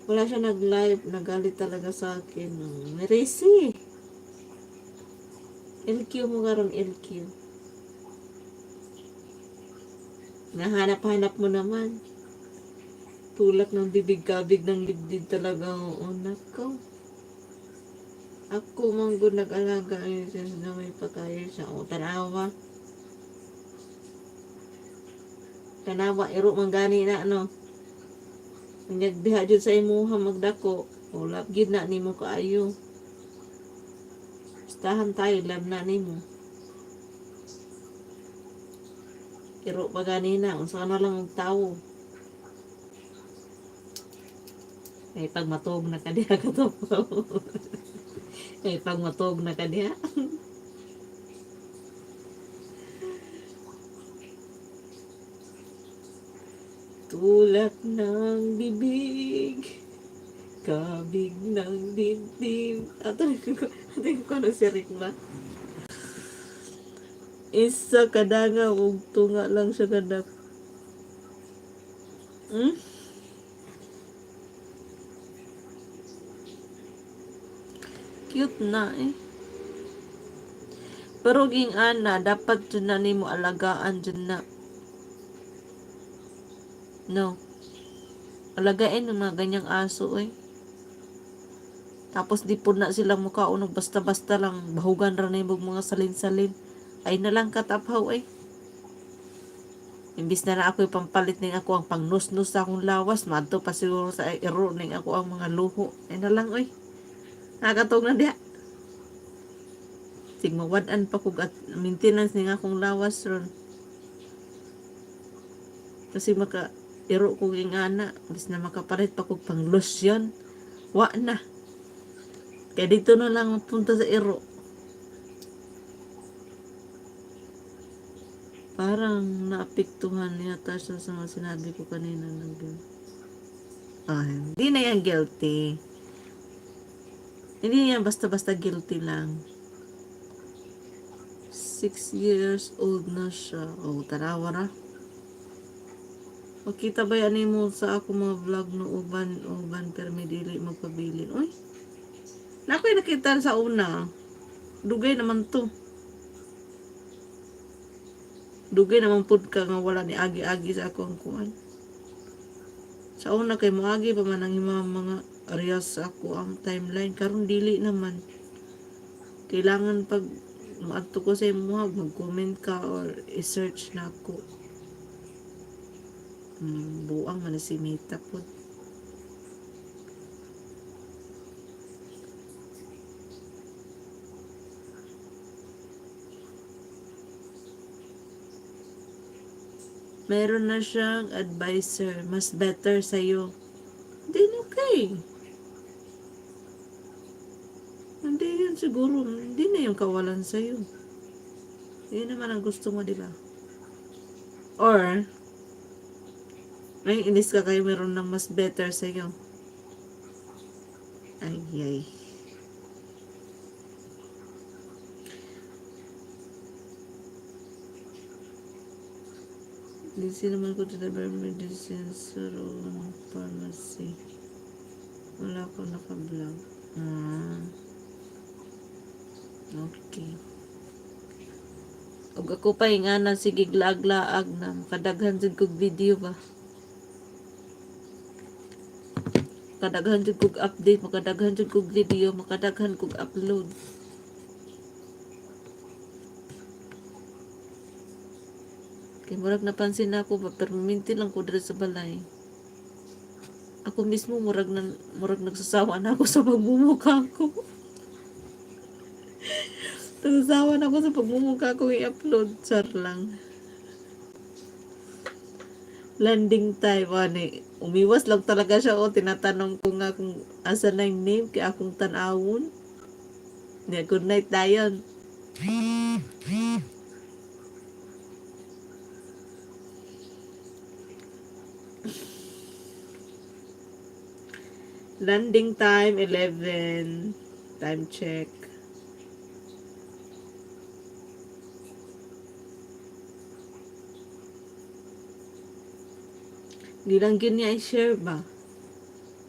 Wala siya nag-live. Nagalit talaga sa akin. Merisi. LQ mo karon LQ. Nahanap-hanap mo naman. Tulak ng bibig kabig ng dibdib talaga. Oo, nako. Ako manggod nag-alaga ayun siya na may pagkayo siya. O, tanawa. Tanawa, iro manggani na, ano. Nagbiha dyan sa imuha magdako. O, labgid na ni mo kaayo. Stahan tayo, lab na ni mo. Iro pa ganina, unsa na lang ang tao. Ay, pag matog na ka diha ka to. Ay, pag matog na ka diha. Tulak ng bibig, kabig ng dibdib. Atin ko ano si Rick ba? Isa kadanga, ug tunga lang siya kadak. Hmm? Cute na eh. Pero ging ana, dapat dyan na nimo alagaan dyan na. No. Alagain ng mga ganyang aso eh. Tapos di po na sila mukaunog basta-basta lang. Bahugan ra na yung mga salin-salin. Ay na lang kataphaw eh. Imbis na ako ipampalit ning ako ang pangnus-nus sa akong lawas. Madto pa siguro sa iro ning ako ang mga luho. Ay na lang oy. Nakatog na diha. Sig mawadan pa kog at maintenance ning akong lawas ron. Kasi maka iro kog ingana. Imbis na makapalit pa kog pang lotion. Wa na. Kaya dito na lang punta sa iro. Parang naapektuhan yata siya sa mga sinabi ko kanina. Hindi na yan guilty. Hindi yan basta-basta guilty lang. 6 years old na siya. O, tanawa na. Makita ba yan mo sa ako mga vlog no uban pero may dili magpabilin. Uy, nako'y nakita sa una. Dugay naman to. Dugay naman pud ka nga wala ni agi-agi sa ako ang kuan. Sa una kay moagi pa man ang mga areas sa ako ang timeline. Karon dili naman. Kailangan pag maadto ko sa imuha, mag-comment ka or i-search na ako. Buang man si Mita po. Meron na siyang advisor. Mas better sa'yo. Hindi okay. Hindi yan siguro. Hindi na yung kawalan sa'yo. Hindi naman ang gusto mo, di ba? Or, ay, inis ka kayo meron ng mas better sa'yo. Ay. Hindi naman ko deliver medicine sa pharmacy. Wala ko naka-vlog. Okay. Og ako pa ingana sige glag-laag na makadaghan jud kog video ba. Makadaghan jud kog update, makadaghan jud kog video, makadaghan kog upload. Kay murag napansin ako ba pero minti lang ko diri sa balay. Ako mismo murag nagsasawa na ako sa pagmumukha ko. Nagsasawa na ako sa pagmumukha ko i-upload. Char lang. Landing time. Umiwas lang talaga siya. Tinatanong ko nga kung asa na yung name kaya akong tanawon. Good night dayon. Landing time 11. Time check. Di lang yun niya i-share ba?